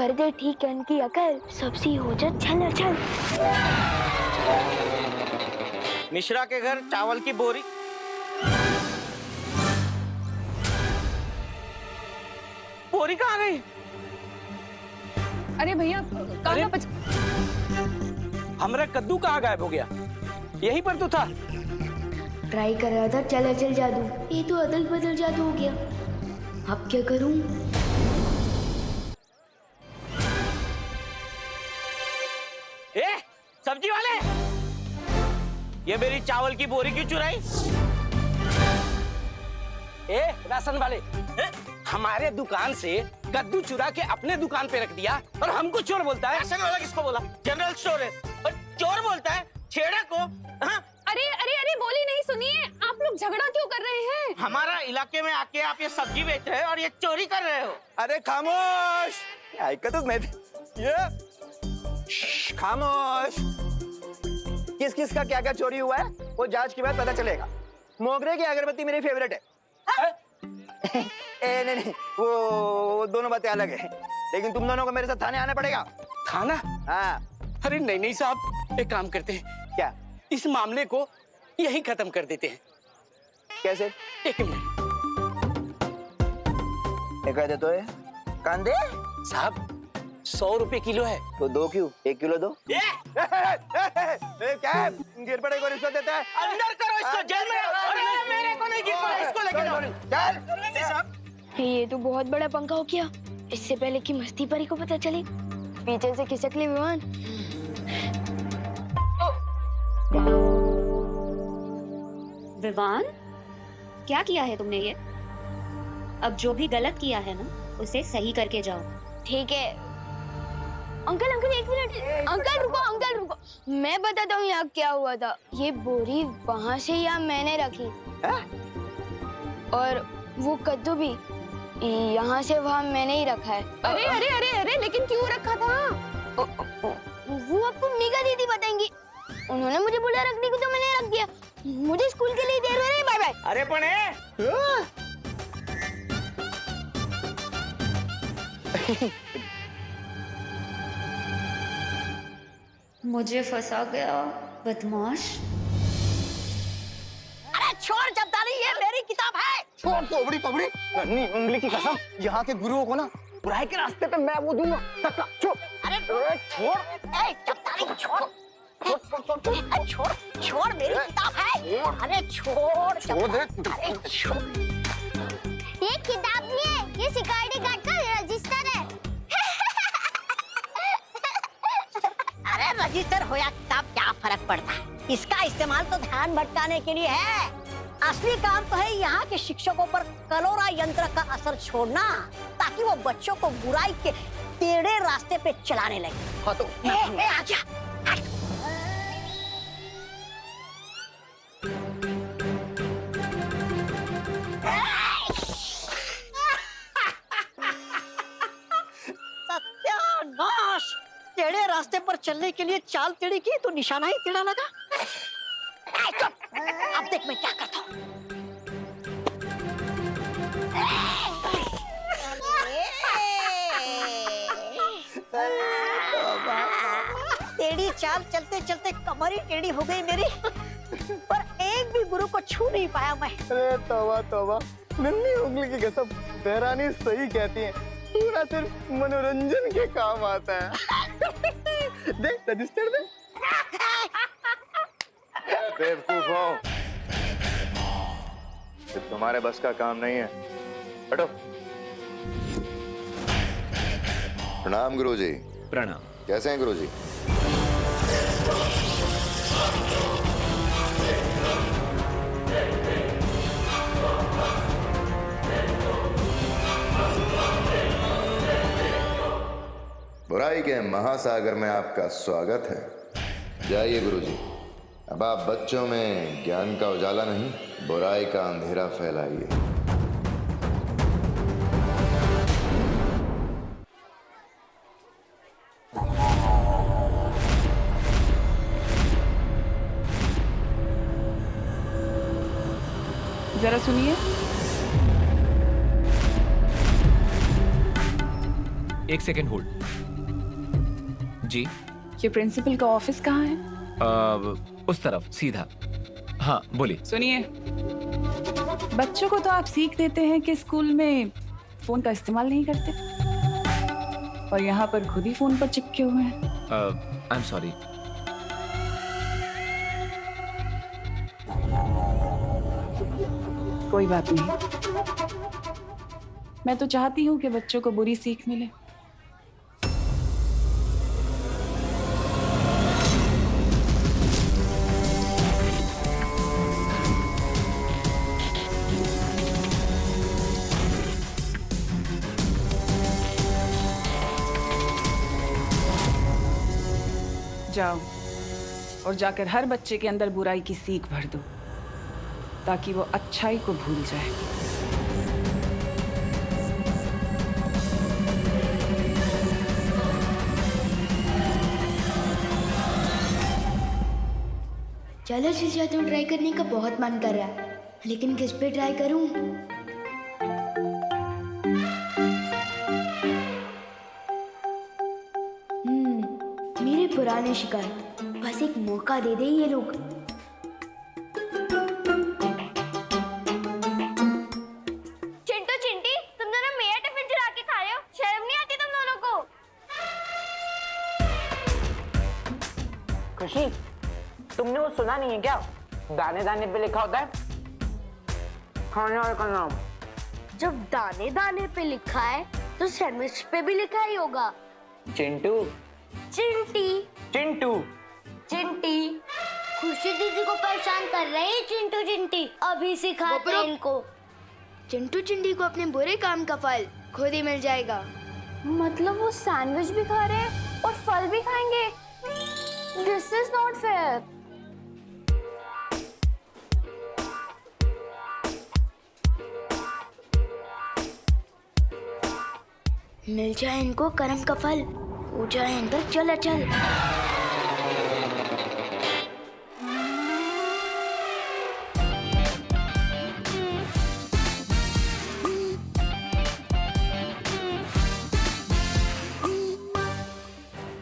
कर दे ठीक इनकी अकल, सबसी हो जा छल छल। मिश्रा के घर चावल की बोरी। बोरी कहाँ गई? अरे भैया अरे हमारा कद्दू कहाँ गायब हो गया? यहीं पर तो था। ट्राई कर रहा था चल चल जादू, ये तो अदल बदल जादू हो गया। अब क्या करूं? सब्जी वाले, ये मेरी चावल की बोरी क्यों चुराई? राशन वाले, हमारे दुकान से कद्दू चुरा के अपने दुकान पे रख दिया और हमको चोर बोलता है। राशन वाला किसको बोला? जनरल स्टोर है और चोर बोलता है छेड़ा को। हाँ? अरे अरे अरे बोली नहीं सुनिए, आप लोग झगड़ा क्यों कर रहे हैं? हमारा इलाके में आके आप ये सब्जी बेच रहे हो और ये चोरी कर रहे हो। अरे खामोश, ऐकतच नाही ये। खामोश। किस किस का क्या क्या चोरी हुआ है वो जांच के बाद पता चलेगा। मोगरे की अगरबत्ती मेरी फेवरेट है। ए नहीं, वो दोनों बातें अलग है, लेकिन तुम दोनों को मेरे साथ थाने आना पड़ेगा। थाना? हाँ। अरे नहीं साहब, एक काम करते हैं, क्या? इस मामले को यही खत्म कर देते हैं। कैसे? एक मिनट। कह दे तो है कांदे साहब 100 रुपए किलो है। तो 2 क्यों? 1 किलो दो। क्या है? गिर पड़े को रिश्वत देता है? अंदर करो इसको, जेल में। अरे मेरे को नहीं गिर पड़ा, इसको लेके जाओ। चल साहब। ये तो बहुत बड़ा पंखा हो गया। इससे पहले कि मस्ती परी को पता चले, पीछे से खिसक ले विमान। विवान, क्या किया है तुमने ये? अब जो भी गलत किया है ना, उसे सही करके जाओ। ठीक है। Uncle uncle 1 minute. अंकल रुको, मैं बताता हूँ यहाँ क्या हुआ था। ये बोरी वहाँ से यहाँ मैंने रखी और वो कद्दू भी यहाँ से वहाँ मैंने ही रखा है। अरे अरे अरे अरे लेकिन क्यों रखा था? वो आपको मीगा दीदी बताएंगी। उन्होंने मुझे बोला रखने को तो मैंने रख दिया। मुझे स्कूल के लिए देर हो रही है। Bye bye. अरे पण मुझे फंसा गया बदमाश। अरे छोड़ जब्दारी, ये मेरी किताब है। छोड़ तोबड़ी पबड़ी, नन्ही उंगली की कसम। यहाँ के गुरुओं को ना बुराई के रास्ते पे मैं वो दूंगा। छोड़। अरे छोड़। ए जब्दारी छोड़। छोड़ मेरी किताब है। अरे छोड़ दे। अरे छोड़। ये किताब नहीं है, ये सिक्योरिटी गार्ड का रजिस्टर है। अरे रजिस्टर हो या किताब क्या फर्क पड़ता है? इसका इस्तेमाल तो ध्यान भटकाने के लिए है। असली काम तो है यहाँ के शिक्षकों पर कलोरा यंत्र का असर छोड़ना, ताकि वो बच्चों को बुराई के टेढ़े रास्ते पे चलाने लगे। हाँ तो आजा। सत्यानाश! टेढ़े रास्ते पर चलने के लिए चाल टेढ़ी की तो निशाना ही टेढ़ा लगा। अब देख मैं क्या करता हूँ। टेढ़ी चाल चलते चलते कमर ही टेढ़ी हो गई मेरी, पर एक भी गुरु को छू नहीं पाया मैं। अरे तौबा, नन्ही उंगली की कसम। देहरानी सही कहती है, पूरा सिर्फ मनोरंजन के काम आता है। दे रजिस्टर दे। बेवकूफों, ये तुम्हारे बस का काम नहीं है। हटो। प्रणाम गुरुजी। प्रणाम। कैसे हैं गुरुजी? बुराई के महासागर में आपका स्वागत है। जाइए गुरुजी, अब आप बच्चों में ज्ञान का उजाला नहीं, बुराई का अंधेरा फैलाइए। जरा सुनिए। एक सेकेंड होल्ड। जी ये प्रिंसिपल का ऑफिस कहाँ है? उस तरफ सीधा। हाँ बोलिए। सुनिए, बच्चों को तो आप सीख देते हैं कि स्कूल में फोन का इस्तेमाल नहीं करते, और यहाँ पर खुद ही फोन पर चिपके हुए हैं। I am sorry. कोई बात नहीं, मैं तो चाहती हूँ कि बच्चों को बुरी सीख मिले। जाओ और जाकर हर बच्चे के अंदर बुराई की सीख भर दो, ताकि वो अच्छाई को भूल जाए। चलो शीशा तो ट्राई करने का बहुत मन कर रहा है, लेकिन किस पे ट्राई करूं? मेरे पुराने शिकार, बस एक मौका दे दे ये लोग। चिंटू चिंटी, तुम दोनों मेरा टिफिन चुरा के खा रहे हो, शर्म नहीं आती तुम दोनों को? खुशी, तुमने वो सुना नहीं है क्या? दाने दाने पे लिखा होता है खाने वाले का नाम। जब दाने दाने पे लिखा है तो सैंडविच पे भी लिखा ही होगा। चिंटू चिंटी चिंटू चिंटी, खुशी दीदी को परेशान कर रहे हैं चिंटू चिंटी। अभी सिखाते हैं इनको। चिंटू चिंटी को अपने बुरे काम का फल खुद ही मिल जाएगा। मतलब वो सैंडविच भी खा रहे हैं और फल भी खाएंगे? This is not fair. मिल जाए इनको कर्म का फल, हो जाए इन पर चल चल।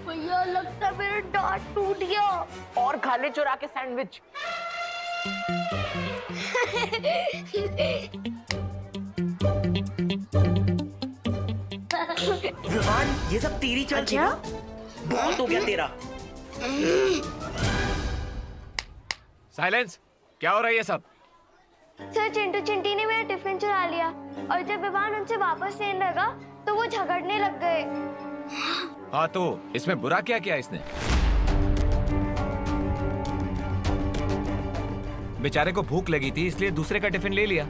भैया लगता है मेरा दांत टूट गया। और खा ले चुरा के सैंडविच। विवान, ये सब तेरी चाल थी ना? बहुत हो गया तेरा। साइलेंस, क्या हो रहा है ये सब? सर चिंटू चिंटी ने मेरा टिफिन चुरा लिया, और जब विवान उनसे वापस लेने लगा तो वो झगड़ने लग गए। हाँ तो इसमें बुरा क्या किया इसने? बेचारे को भूख लगी थी इसलिए दूसरे का टिफिन ले लिया,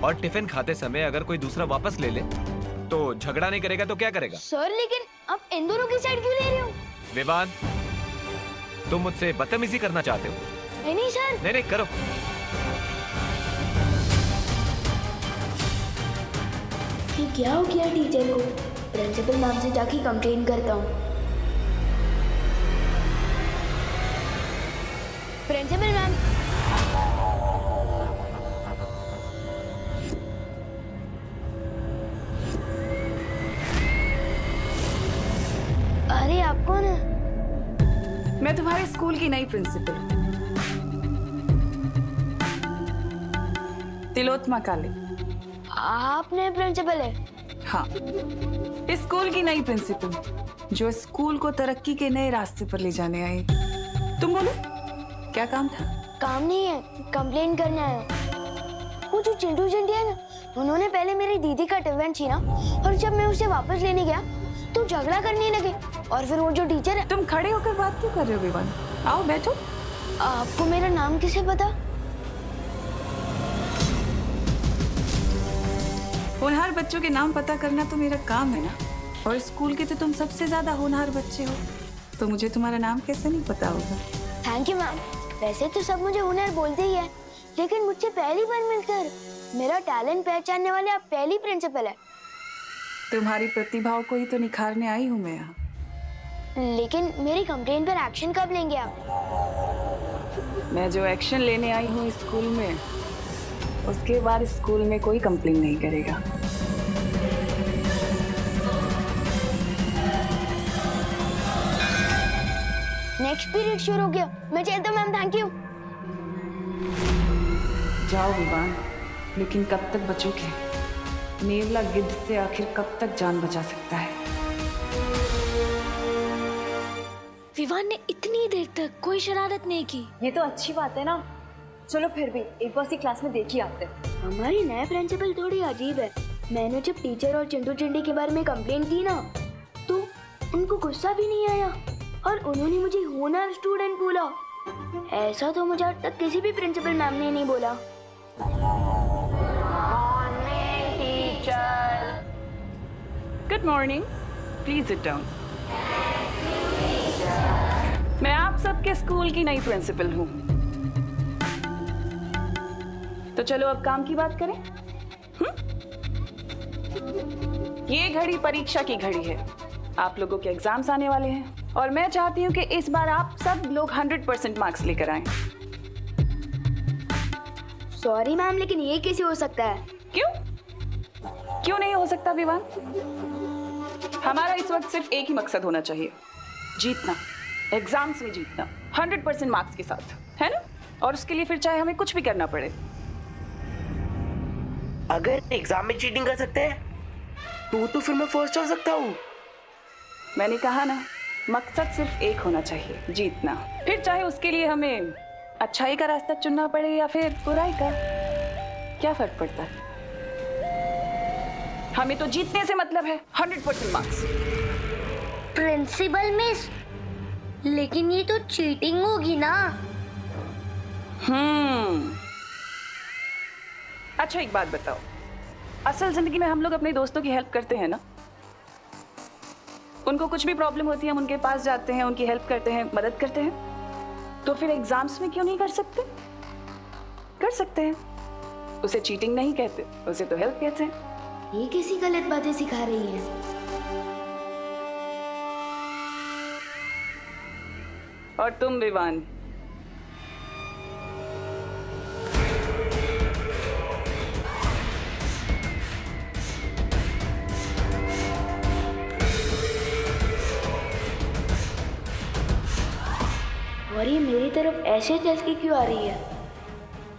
और टिफिन खाते समय अगर कोई दूसरा वापस ले ले तो झगड़ा नहीं करेगा तो क्या करेगा? सर लेकिन आप इन दोनों की साइड क्यों ले रहे हो? विवान, तुम मुझसे बदतमीजी करना चाहते हो? नहीं सर। नहीं करो। ये क्या हो गया टीचर को? प्रिंसिपल मैम से जाके कंप्लेन करता हूँ। प्रिंसिपल मैम, अरे आप कौन है? मैं तुम्हारे स्कूल की नई प्रिंसिपल तिलोत्मा काले। आप नए प्रिंसिपल है? हाँ, इस स्कूल की नई प्रिंसिपल जो स्कूल को तरक्की के नए रास्ते पर ले जाने आई। तुम बोलो, क्या काम था? काम नहीं है, कंप्लेन करने आया। वो जो चिंटू चिंटी है ना, उन्होंने पहले मेरी दीदी का टिफिन छीना, और जब मैं उसे वापस लेने गया तो झगड़ा करने लगे। और फिर वो जो टीचर है। तुम खड़े होकर बात क्यों कर रहे हो विवान? आओ बैठो। आपको मेरा नाम किसे पता? होनहार बच्चों के नाम पता करना तो मेरा काम है ना, और स्कूल के तो तुम सबसे ज्यादा होनहार बच्चे हो, तो मुझे तुम्हारा नाम कैसे नहीं पता होगा? Thank you ma'am. वैसे तो सब मुझे हुनर बोलते ही है, लेकिन मुझसे पहली बार मिलकर मेरा टैलेंट पहचानने वाले आप पहली प्रिंसिपल है। तुम्हारी प्रतिभाओं को ही तो निखारने आई हूँ मैं यहाँ। लेकिन मेरी कंप्लेन पर एक्शन कब लेंगे आप? मैं जो एक्शन लेने आई हूँ स्कूल में, उसके बाद स्कूल में कोई कंप्लेन नहीं करेगा। नेक्स्ट पीरियड शुरू हो गया। मैं चलता हूँ मैम, थैंक यू। जाओ विवान, लेकिन कब तक बचोगे? नेवला गिद्ध से आखिर कब तक जान बचा सकता है? विवान ने इतनी देर तक कोई शरारत नहीं की। ये तो अच्छी बात है ना। चलो फिर भी एक बार सी क्लास में देख ही आते हैं। हमारी नए प्रिंसिपल थोड़ी अजीब है। मैंने जब टीचर और चिंटू चिंडी के बारे में कंप्लेंट की ना, तो उनको गुस्सा भी नहीं आया और उन्होंने मुझे होनर स्टूडेंट बोला। ऐसा तो मुझे आज तक किसी भी प्रिंसिपल मैम ने नहीं बोला। Good morning, please sit down. मैं आप सबके स्कूल की नई प्रिंसिपल हूँ। तो चलो अब काम की बात करें। ये घड़ी परीक्षा की घड़ी है। आप लोगों के एग्जाम्स आने वाले हैं और मैं चाहती हूँ कि इस बार आप सब लोग 100% मार्क्स लेकर आएं। सॉरी मैम, लेकिन ये कैसे हो सकता है? क्यों नहीं हो सकता विवान? हमारा इस वक्त सिर्फ एक ही मकसद होना चाहिए, जीतना, एग्जाम्स में जीतना 100% मार्क्स के साथ, है ना? और उसके लिए फिर चाहे हमें कुछ भी करना पड़े। अगर एग्जाम में चीटिंग कर सकते हैं तो फिर मैं फर्स्ट हो सकता हूँ। मैंने कहा ना, मकसद सिर्फ एक होना चाहिए, जीतना। फिर चाहे उसके लिए हमें अच्छाई का रास्ता चुनना पड़े या फिर बुराई का, क्या फर्क पड़ता है? हमें तो जीतने से मतलब है, 100% मार्क्स। प्रिंसिपल मिस, लेकिन ये तो चीटिंग होगी ना। अच्छा एक बात बताओ, असल जिंदगी में हम लोग अपने दोस्तों की हेल्प करते हैं ना? उनको कुछ भी प्रॉब्लम होती है, हम उनके पास जाते हैं, उनकी हेल्प करते हैं, मदद करते हैं। तो फिर एग्जाम्स में क्यों नहीं कर सकते? कर सकते हैं। उसे चीटिंग नहीं कहते, उसे तो हेल्प कहते हैं। ये कैसी गलत बातें सिखा रही है? और तुम विवान, और ये मेरी तरफ ऐसे चल के क्यों आ रही है?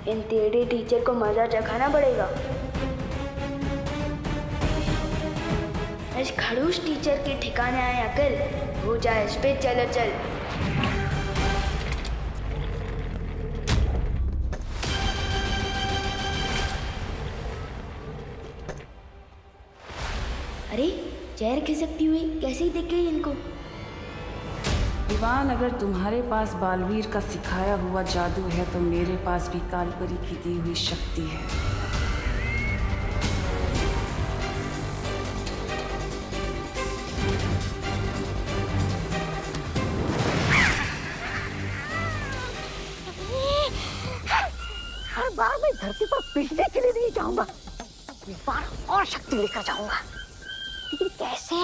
इन टेढ़े टीचर को मजा चखाना पड़ेगा। इस खड़ूस टीचर के ठिकाने आए अकल, हो जाए इस पे चलो चल। अरे चेहर खिसकती हुई कैसे दिख गई इनको? विवान, अगर तुम्हारे पास बालवीर का सिखाया हुआ जादू है तो मेरे पास भी कालपरी की दी हुई शक्ति है। हर बार मैं धरती पर पीटने के लिए नहीं जाऊंगा, इस बार और शक्ति लेकर जाऊंगा। लेकिन कैसे?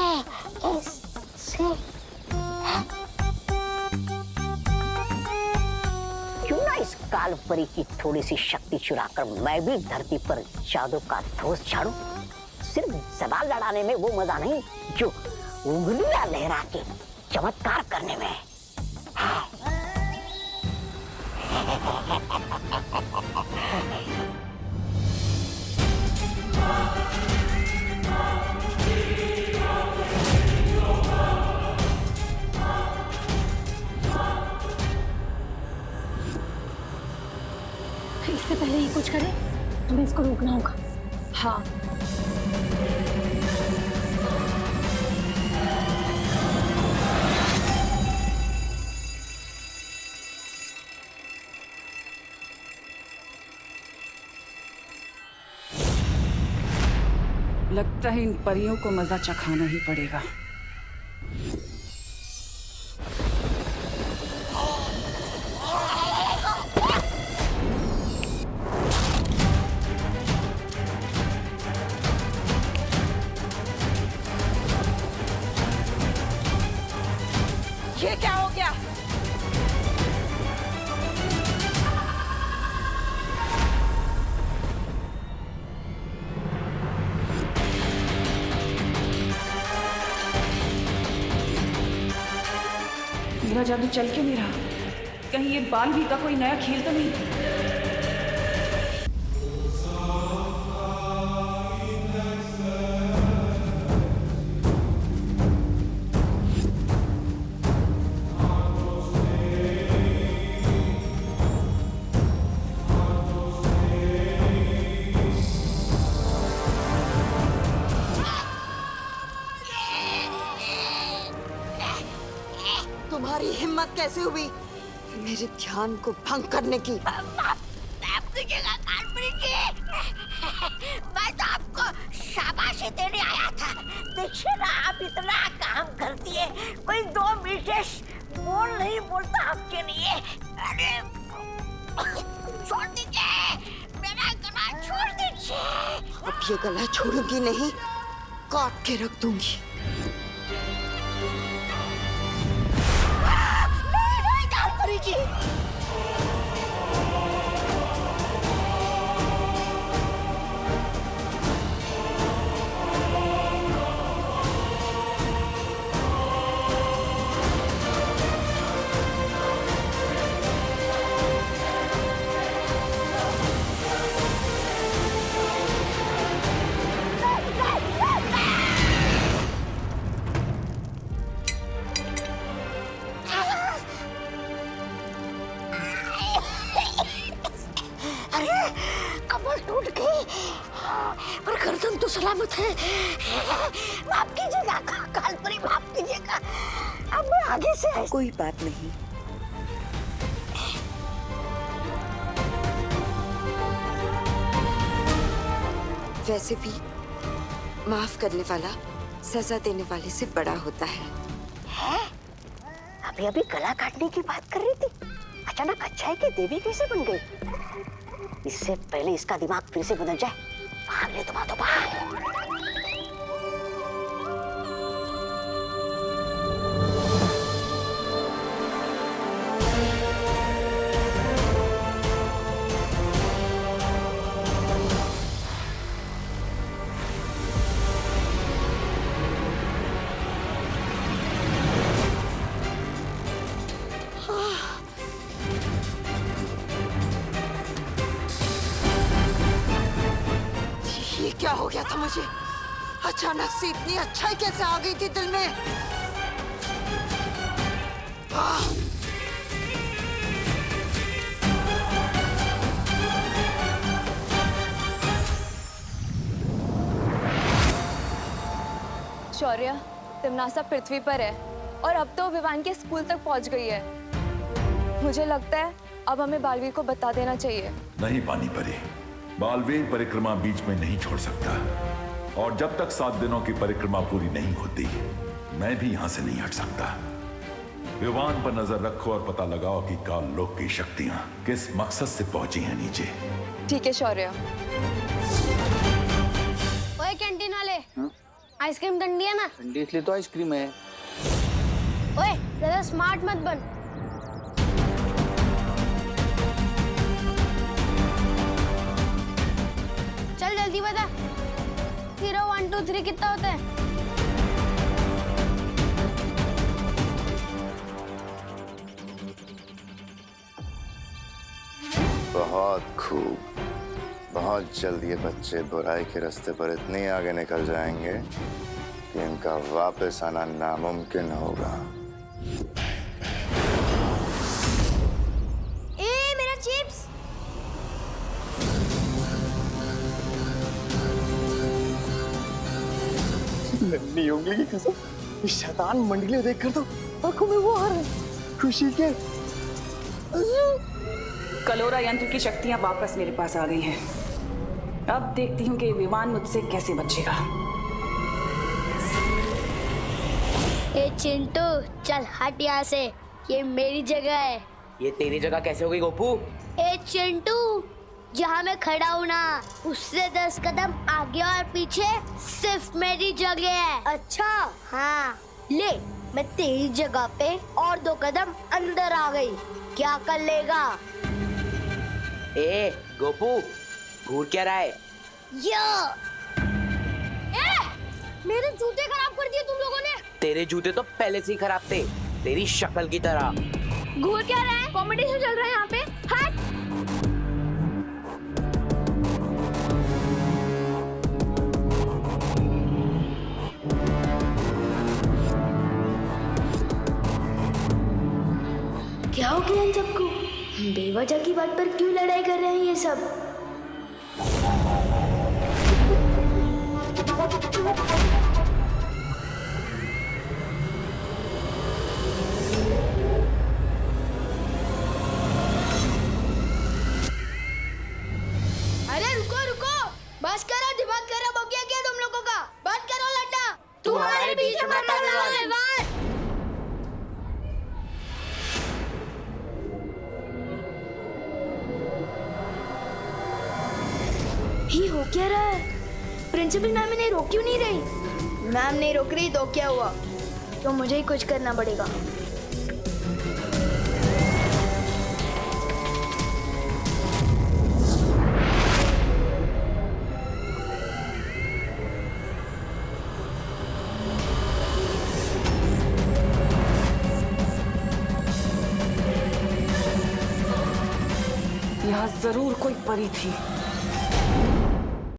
क्यों ना इस कालपरी की थोड़ी सी शक्ति चुराकर मैं भी धरती पर जादू का धोस झाड़ू। सिर्फ सवाल लड़ाने में वो मजा नहीं जो उंगलियां लहरा के चमत्कार करने में। इससे पहले ये कुछ करे, हमें इसको रोकना होगा। हाँ, लगता है इन परियों को मजा चखाना ही पड़ेगा। ये क्या हो गया? मेरा जादू चल क्यों नहीं रहा? कहीं ये बालवीर का कोई नया खेल तो नहीं? तुम्हारी हिम्मत कैसे हुई मेरे ध्यान को भंग करने की? मैं तो आपको शाबाशी देने आया था। देखिए ना, आप इतना काम करती है, कोई 2 मिनट बोल नहीं बोलता आपके लिए। अरे छोड़ दीजिए, मेरा गला छोड़ दीजिए। अब ये गला छोड़ूंगी नहीं, काट के रख दूंगी। नहीं कालपरी जी, कमर टूट गई पर गर्दन तो सलामत है। माफ कीजिएगा कालपरी, माफ कीजिएगा। अब मैं आगे से कोई बात नहीं। वैसे भी माफ करने वाला सजा देने वाले से बड़ा होता है। अभी अभी गला काटने की बात कर रही थी, अचानक अच्छाई की देवी कैसे बन गई? इससे पहले इसका दिमाग फिर से बदल जाए, भाग ले तुम, तो भाग। क्या हो गया था मुझे? अचानक से इतनी अच्छाई कैसे आ गई थी दिल में? शौर्य, तिमनासा पृथ्वी पर है और अब तो विवान के स्कूल तक पहुंच गई है। मुझे लगता है अब हमें बालवीर को बता देना चाहिए। नहीं पानी परी, बालवीर परिक्रमा बीच में नहीं छोड़ सकता, और जब तक 7 दिनों की परिक्रमा पूरी नहीं होती मैं भी यहां से नहीं हट सकता। विवान पर नजर रखो और पता लगाओ कि काल लोक की शक्तियां किस मकसद से पहुंची हैं नीचे। ठीक है शौर्य। ओए कैंटीन वाले, आइसक्रीम ठंडी है ना? ठंडी इसलिए तो आइसक्रीम है। ओए ज्यादा स्मार्ट मत बन। चल जल्दी बता, 0 1 2 3 कितना होता है? बहुत खूब। बहुत जल्द ये बच्चे बुराई के रास्ते पर इतने आगे निकल जाएंगे कि इनका वापस आना नामुमकिन होगा। ए मेरा चिप्स! नन्ही उंगली की कसम, इस शैतान मंडली देखकर तो आंखों में वो आ रहा है खुशी के। कलोरा यंत्र की शक्तियां वापस मेरे पास आ गई हैं। अब देखती हूँ कि विमान मुझसे कैसे बचेगा। ए चिंटू, चल हट यहाँ से, ये मेरी जगह है। ये तेरी जगह कैसे हो गई गोपू? ए चिंटू, जहाँ मैं खड़ा हूँ ना, उससे 10 कदम आगे और पीछे सिर्फ मेरी जगह है। अच्छा? हाँ, ले मैं तेरी जगह पे और 2 कदम अंदर आ गई, क्या कर लेगा? ए गोपू, घूर क्या रहा है? ए, मेरे जूते खराब कर दिए तुम लोगों ने। तेरे जूते तो पहले से ही खराब थे। तेरी शक्ल की तरह। घूर क्या रहा है? कंपटीशन चल रहा है यहाँ पे। हट। क्या हो गया इन सबको? बेवजह की बात पर क्यों लड़ाई कर रहे हैं ये सब? अरे रुको रुको, बस करो, दिमाग खराब हो गया क्या तुम लोगों का? बंद करो लड़ना। तू हमारे पीछे मत लड़ना। ये हो क्या रहा है? प्रिंसिपल मैम इन्हें रोक क्यों नहीं रही? मैम नहीं रोक रही तो क्या हुआ? तो मुझे ही कुछ करना पड़ेगा। यहाँ जरूर कोई परी थी।